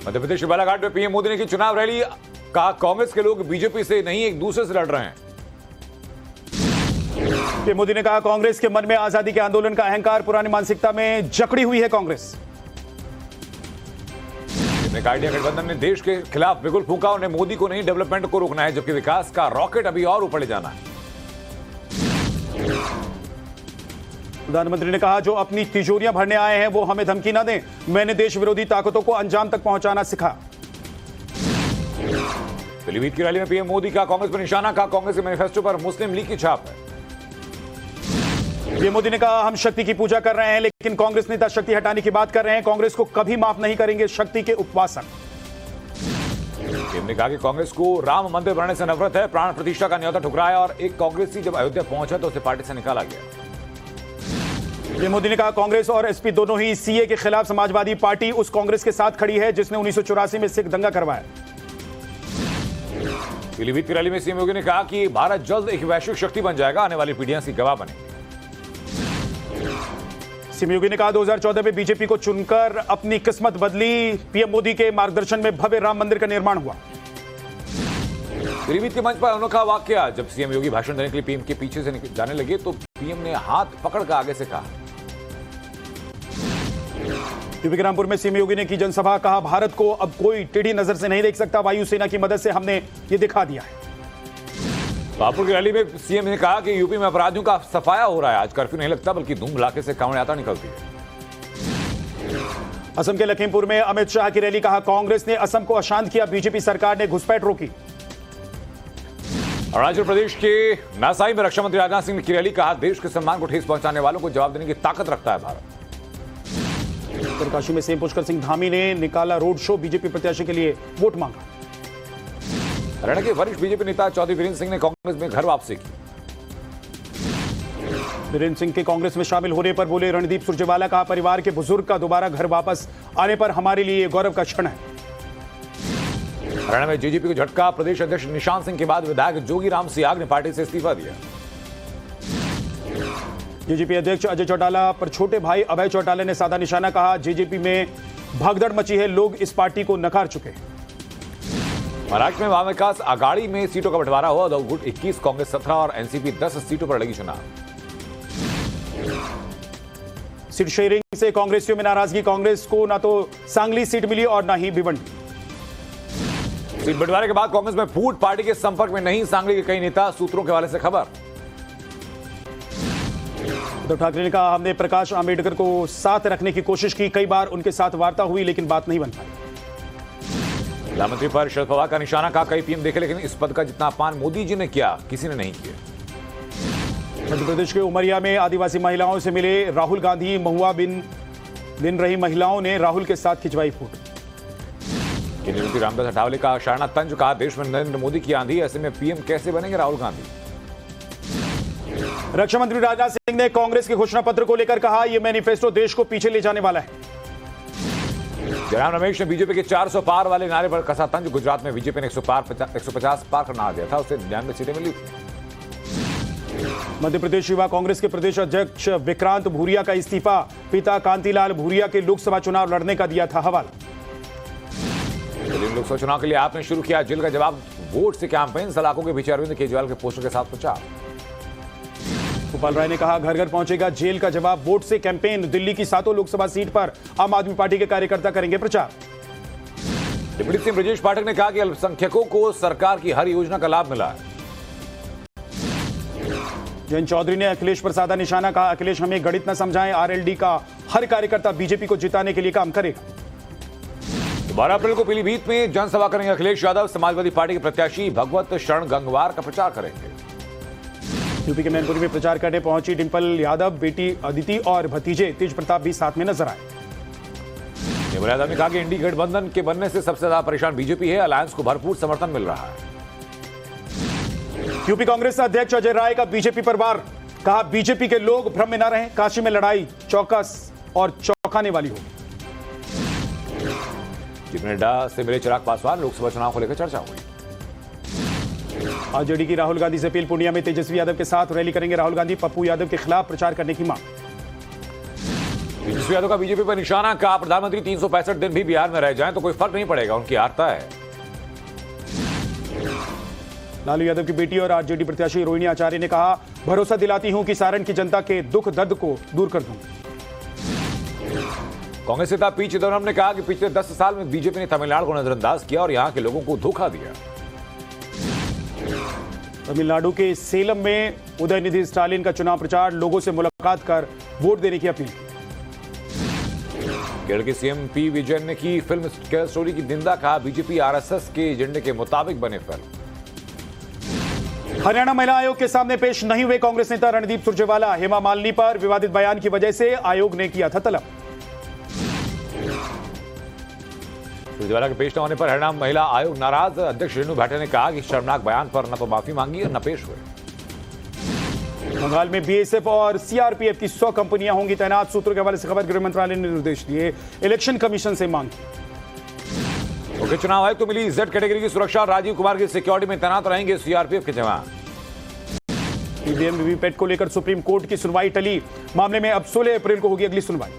मध्य प्रदेश के बालाघाट में पीएम मोदी ने की चुनाव रैली, कहा कांग्रेस के लोग बीजेपी से नहीं एक दूसरे से लड़ रहे हैं। पीएम मोदी ने कहा कांग्रेस के मन में आजादी के आंदोलन का अहंकार, पुरानी मानसिकता में जकड़ी हुई है कांग्रेस। इंडिया गठबंधन ने देश के खिलाफ बिगुल फूंका, उन्हें मोदी को नहीं डेवलपमेंट को रोकना है, जबकि विकास का रॉकेट अभी और ऊपर ले जाना है। प्रधानमंत्री ने कहा जो अपनी तिजोरियां भरने आए हैं वो हमें धमकी ना दें, मैंने देश विरोधी ताकतों को अंजाम तक पहुंचाना सिखा। पीलीभीत की रैली में पीएम मोदी का कांग्रेस पर निशाना, कहा कांग्रेस के मैनिफेस्टो पर मुस्लिम लीग की छाप है। पीएम मोदी ने कहा हम शक्ति की पूजा कर रहे हैं, लेकिन कांग्रेस नेता शक्ति हटाने की बात कर रहे हैं, कांग्रेस को कभी माफ नहीं करेंगे शक्ति के उपवासक। पीएम ने कहा कि कांग्रेस को राम मंदिर बनाने से नफरत है, प्राण प्रतिष्ठा का न्योता ठुकराया और एक कांग्रेसी जब अयोध्या पहुंचा तो उसे पार्टी से निकाला गया। पीएम मोदी ने कहा कांग्रेस और एसपी दोनों ही सीए के खिलाफ समाजवादी पार्टी उस कांग्रेस के साथ खड़ी है जिसने 1984 में सिख दंगा करवाया। पीलीभीत की रैली में सीएम योगी ने कहा कि भारत जल्द एक वैश्विक शक्ति बन जाएगा, आने वाली पीढ़ियां इसकी गवाह बनेंगी। सीएम योगी ने कहा 2014 में बीजेपी को चुनकर अपनी किस्मत बदली, पीएम मोदी के मार्गदर्शन में भव्य राम मंदिर का निर्माण हुआ। पीलीभीत के मंच पर अनोखा वाकया, जब सीएम योगी भाषण देने के लिए पीएम के पीछे से जाने लगे तो पीएम ने हाथ पकड़कर आगे से कहा। यूपी के रामपुर में सीएम योगी ने की जनसभा, कहा भारत को अब कोई टेढ़ी नजर से नहीं देख सकता, वायुसेना की मदद से हमने ये दिखा दिया है। बापुर की रैली में सीएम ने कहा कि यूपी में अपराधियों का सफाया हो रहा है, आज कर्फ्यू नहीं लगता बल्कि धूम धड़ाके से कांवड़ यात्रा निकलती है। असम के लखीमपुर में अमित शाह की रैली, कहा कांग्रेस ने असम को अशांत किया, बीजेपी सरकार ने घुसपैठ रोकी। अरुणाचल प्रदेश के नासाई में रक्षा मंत्री राजनाथ सिंह की रैली, कहा देश के सम्मान को ठेस पहुंचाने वालों को जवाब देने की ताकत रखता है भारत। उत्तरकाशी में सीएम पुष्कर सिंह धामी ने निकाला रोड शो, बीजेपी प्रत्याशी के लिए वोट मांगा। हरियाणा के वरिष्ठ बीजेपी नेता चौधरी वीरेंद्र सिंह ने कांग्रेस में घर वापसी की। वीरेंद्र सिंह के कांग्रेस में शामिल होने पर बोले रणदीप सुरजेवाला, कहा परिवार के बुजुर्ग का दोबारा घर वापस आने पर हमारे लिए गौरव का क्षण है। हरियाणा में जेजेपी को झटका, प्रदेश अध्यक्ष निशांत सिंह के बाद विधायक जोगीराम सियाग ने पार्टी से इस्तीफा दिया। जेजेपी अध्यक्ष अजय चौटाला पर छोटे भाई अभय चौटाला ने साधा निशाना, कहा जेजेपी में भगदड़ मची है, लोग इस पार्टी को नकार चुके हैं। महाराष्ट्र में महाविकास आघाड़ी में सीटों का बंटवारा हुआ, उद्धव गुट 21, कांग्रेस 17 और एनसीपी 10 सीटों पर लगी चुनाव। सीट शेयरिंग से कांग्रेसियों में नाराजगी, कांग्रेस को ना तो सांगली सीट मिली और ना ही भिवंडी। सीट बंटवारे के बाद कांग्रेस में फूट, पार्टी के संपर्क में नहीं सांगली के कई नेता, सूत्रों के हवाले से खबर। उद्धव ठाकरे ने कहा हमने प्रकाश आंबेडकर को साथ रखने की कोशिश की, कई बार उनके साथ वार्ता हुई लेकिन बात नहीं बन पाई। प्रधानमंत्री पर शरद पवार का निशाना, कहा कई पीएम देखे लेकिन इस पद का जितना अपमान मोदी जी ने किया किसी ने नहीं किया। मध्य प्रदेश के उमरिया में आदिवासी महिलाओं से मिले राहुल गांधी, महुआ बिन रही महिलाओं ने राहुल के साथ खिंचवाई फोटो। केंद्रीय मंत्री रामदास अठावले का शारना तंज, कहा देश में नरेंद्र मोदी की आंधी, ऐसे में पीएम कैसे बनेंगे राहुल गांधी। रक्षा मंत्री राजनाथ सिंह ने कांग्रेस के घोषणा पत्र को लेकर कहा यह मैनिफेस्टो देश को पीछे ले जाने वाला है। जयराम रमेश ने बीजेपी के 400 पार वाले नारे पर कसा तंज, गुजरात में बीजेपी ने 150 पार का नारा दिया था, उससे 99 सीटें मिली थी। मध्य प्रदेश युवा कांग्रेस के प्रदेश अध्यक्ष विक्रांत भूरिया का इस्तीफा, पिता कांतिलाल भूरिया के लोकसभा चुनाव लड़ने का दिया था हवाला। लोकसभा चुनाव के लिए आपने शुरू किया जेल का जवाब वोट से कैंपेन, सलाखों के पीछे अरविंद केजरीवाल के पोस्टर के साथ प्रचार। गोपाल राय ने कहा घर घर पहुंचेगा जेल का जवाब, वोट से कैंपेन, दिल्ली की 7 लोकसभा सीट पर आम आदमी पार्टी के कार्यकर्ता करेंगे प्रचार। डिप्टी सीएम ब्रजेश पाठक ने कहा कि अल्पसंख्यकों को सरकार की हर योजना का लाभ मिला है। जयंत चौधरी ने अखिलेश पर साधा निशाना, कहा अखिलेश हमें गणित न समझाएं, आरएलडी का हर कार्यकर्ता बीजेपी को जिताने के लिए काम करेगा। 12 अप्रैल को पीलीभीत में जनसभा करेंगे अखिलेश यादव, समाजवादी पार्टी के प्रत्याशी भगवत शरण गंगवार का प्रचार करेंगे। यूपी के मैनपुरी में प्रचार करने पहुंची डिंपल यादव, बेटी अदिति और भतीजे तेज प्रताप भी साथ में नजर आए। डिंपल यादव ने कहा कि इंडी गठबंधन के बनने से सबसे ज्यादा परेशान बीजेपी है, अलायंस को भरपूर समर्थन मिल रहा है। यूपी कांग्रेस अध्यक्ष अजय राय का बीजेपी पर वार, कहा बीजेपी के लोग भ्रम में न रहें, काशी में लड़ाई चौकस और चौंकाने वाली होगी। नड्डा से मिले चिराग पासवान, लोकसभा चुनाव को लेकर चर्चा हुई। आरजेडी की राहुल गांधी से अपील, पूर्णिया में तेजस्वी यादव के साथ रैली करेंगे राहुल गांधी, पप्पू यादव के खिलाफ प्रचार करने की मांग। तेजस्वी यादव का बीजेपी पर निशाना, कहा प्रधानमंत्री 365 दिन भी बिहार में रह जाएं तो कोई फर्क नहीं पड़ेगा, उनकी आर्ता है। लालू यादव की बेटी और आरजेडी प्रत्याशी रोहिणी आचार्य ने कहा, भरोसा दिलाती हूं कि सारण की जनता के दुख दर्द को दूर कर दूंगी। कांग्रेस नेता पी चिदम्बरम ने कहा कि पिछले 10 साल में बीजेपी ने तमिलनाडु को नजरअंदाज किया और यहां के लोगों को धोखा दिया। तमिलनाडु के सेलम में उदयनिधि स्टालिन का चुनाव प्रचार, लोगों से मुलाकात कर वोट देने की अपील। केरल के सीएम पी विजयन ने की फिल्म केरल स्टोरी की निंदा, कहा बीजेपी आरएसएस के एजेंडे के मुताबिक बने फिल्म। हरियाणा महिला आयोग के सामने पेश नहीं हुए कांग्रेस नेता रणदीप सुरजेवाला, हेमा मालिनी पर विवादित बयान की वजह से आयोग ने किया था तलब। सुरजेवाला के पेश न होने पर हरियाणा महिला आयोग नाराज, अध्यक्ष रेणु भाटिया ने कहा कि शर्मनाक बयान पर न तो माफी मांगी और न पेश हुए। बंगाल में बीएसएफ और सीआरपीएफ की 100 कंपनियां होंगी तैनात, सूत्रों के हवाले से खबर, गृह मंत्रालय ने निर्देश दिए, इलेक्शन कमीशन से मांग की। मुख्य चुनाव आयुक्त को मिली जेड कैटेगरी की सुरक्षा, राजीव कुमार की सिक्योरिटी में तैनात रहेंगे सीआरपीएफ के जवान। ईवीएम वीवीपैट को लेकर सुप्रीम कोर्ट की सुनवाई टली, मामले में अब 16 अप्रैल को होगी अगली सुनवाई।